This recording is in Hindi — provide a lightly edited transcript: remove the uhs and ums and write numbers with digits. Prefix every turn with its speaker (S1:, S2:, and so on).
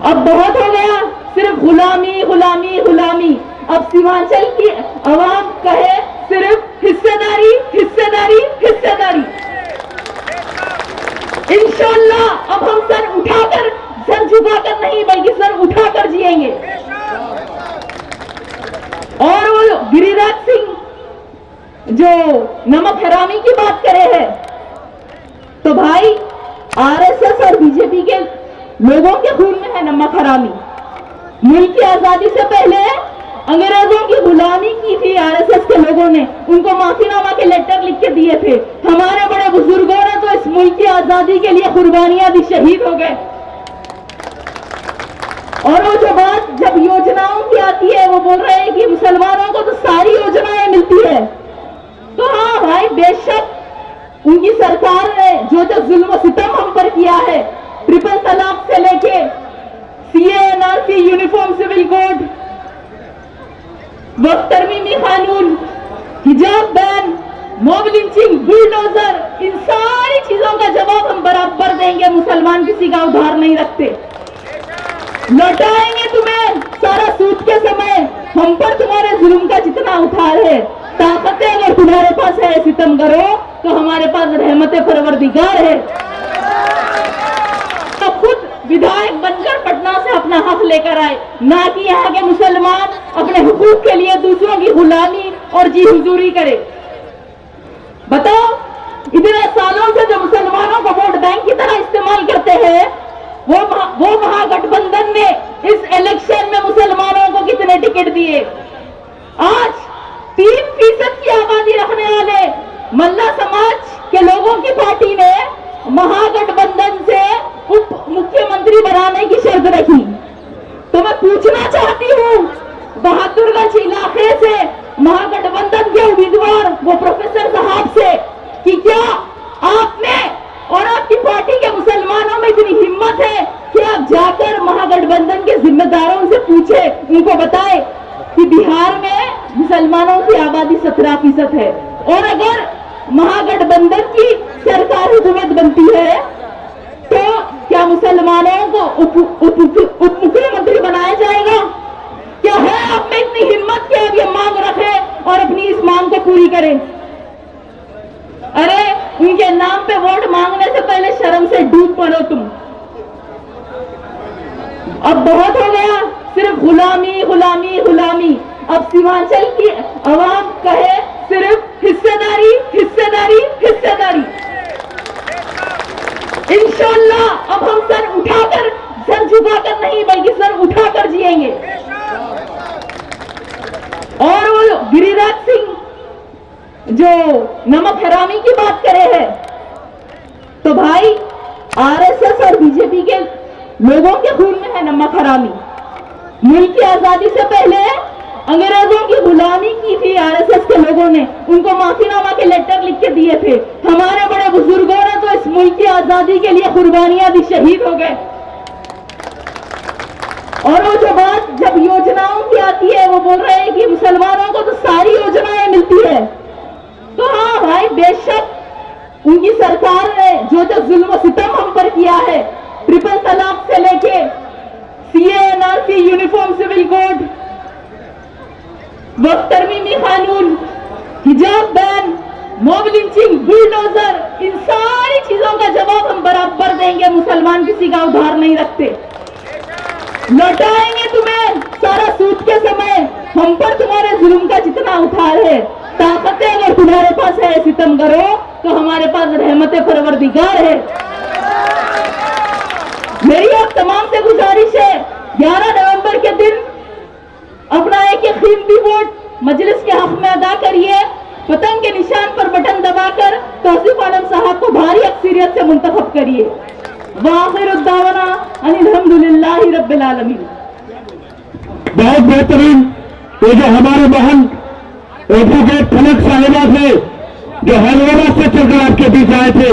S1: अब बहुत हो गया सिर्फ गुलामी गुलामी गुलामी। अब सीमांचल की आवाम कहे सिर्फ हिस्सेदारी हिस्सेदारी हिस्सेदारी। इंशाअल्लाह अब हम सर झुकाकर नहीं बल्कि सर उठाकर जिएंगे। और वो गिरिराज सिंह जो नमक हरामी की बात करे है, तो भाई आरएसएस और बीजेपी के लोगों के खून में है नमक हरामी। मुल्क की आजादी से पहले अंग्रेजों की गुलामी की थी आरएसएस के लोगों ने, उनको माफीनामा के लेटर लिख के दिए थे। हमारे बड़े बुजुर्गों ने तो इस मुल्क की आजादी के लिए कुर्बानियां दी, शहीद हो गए। और वो जो बात जब योजनाओं की आती है, वो बोल रहे हैं कि मुसलमानों को तो सारी योजनाएं मिलती है। तो हाँ भाई, बेशक उनकी सरकार ने जो जो जुल्म सितम हम पर किया है, ट्रिपल तलाक से लेके CAA NRC, uniform civil code, वक्त तरमीमी कानून, हिजाब बैन, मॉब लिंचिंग, बुलडोजर, इन सारी चीजों का जवाब हम बराबर देंगे। मुसलमान किसी का उधार नहीं रखते, लौटाएंगे तुम्हें सारा सूद के समय। हम पर तुम्हारे जुल्म का जितना उधार है, ताकतें अगर तुम्हारे पास है सितम करो, तो हमारे पास रहमत परवरदिगार है। तो खुद विधायक बनकर पटना से अपना हक लेकर आए, ना कि यहाँ के मुसलमान अपने हुकूक के लिए दूसरों की गुलामी और जी हुजूरी करे। बताओ, इतने सालों से जो मुसलमानों को वोट बैंक की तरह इस्तेमाल करते हैं, वो महागठबंधन ने इस इलेक्शन में मुसलमानों को कितने टिकट दिए? आज 3% की आबादी रखने वाले मल्ला समाज के लोगों की पार्टी ने महागठबंधन से उप मुख्यमंत्री बनाने की शर्त रखी। तो मैं पूछना चाहती हूँ बहादुरगंज इलाके से महागठबंधन के उम्मीदवार वो प्रोफेसर साहब से कि क्या आपने और आपकी पार्टी के मुसलमानों में इतनी हिम्मत है कि आप जाकर महागठबंधन के जिम्मेदारों से पूछे, उनको बताए कि बिहार में मुसलमानों की आबादी 17% है, और अगर महागठबंधन की सरकार हुकूमत बनती है तो क्या मुसलमानों को उप मुख्यमंत्री बनाया जाएगा? क्या है आप में इतनी हिम्मत कि आप ये मांग रखें और अपनी इस मांग को पूरी करें? अरे उनके नाम पे वोट मांगने से पहले शर्म से डूब पड़ो तुम। अब बहुत हो गया सिर्फ गुलामी गुलामी गुलामी। अब सीमांचल की आवाम कहे सिर्फ हिस्सेदारी हिस्सेदारी हिस्सेदारी। इंशाअल्लाह अब हम सर झुकाकर नहीं बल्कि सर उठाकर जिएंगे। और वो गिरिराज सिंह जो नमक हरामी की बात करे है, तो भाई आरएसएस और बीजेपी के लोगों के खून में है नमक हरामी। मुल्क की आजादी से पहले अंग्रेजों की गुलामी की थी आरएसएस के लोगों ने, उनको माफीनामा के लेटर लिख के दिए थे। हमारे बड़े बुजुर्गों ने तो इस मुल्क की आजादी के लिए कुर्बानियां दी, शहीद हो गए। और वो जो बात जब योजनाओं की आती है, वो बोल रहे हैं कि मुसलमानों को तो सारी योजनाएं मिलती है। तो हाँ भाई, बेशक उनकी सरकार ने जो जो जुल्म सितम हम पर किया है, ट्रिपल तलाक से लेके CAA NRC, uniform civil code, वक्त तरमीमी कानून, हिजाब बैन, मॉब लिंचिंग, बुलडोजर, इन सारी चीजों का जवाब हम बराबर देंगे। मुसलमान किसी का उधार नहीं रखते, लौटाएंगे तुम्हें सारा सूद के समय। हम पर तुम्हारे जुल्म का जितना उधार है, ताकतें अगर तुम्हारे पास है सितम करो, तो हमारे पास रहमत परवरदिगार है। मेरी आप तमाम से गुजारिश है, 11 नवंबर के दिन अपना एक कीमती वोट मजलिस के हक में अदा करिए। पतंग के निशान पर बटन दबाकर तौसीफ आलम साहब को भारी अक्सरियत से मुंतखब करिए। वाखिरुद्दावाना अल्हम्दुलिल्लाहि रब्बिल आलमीन।
S2: बहुत बेहतरीन। ये जो हमारे बहन एडवोकेट फलक साहिबा थे, जो हैदराबाद से चलकर आपके बीच आए थे,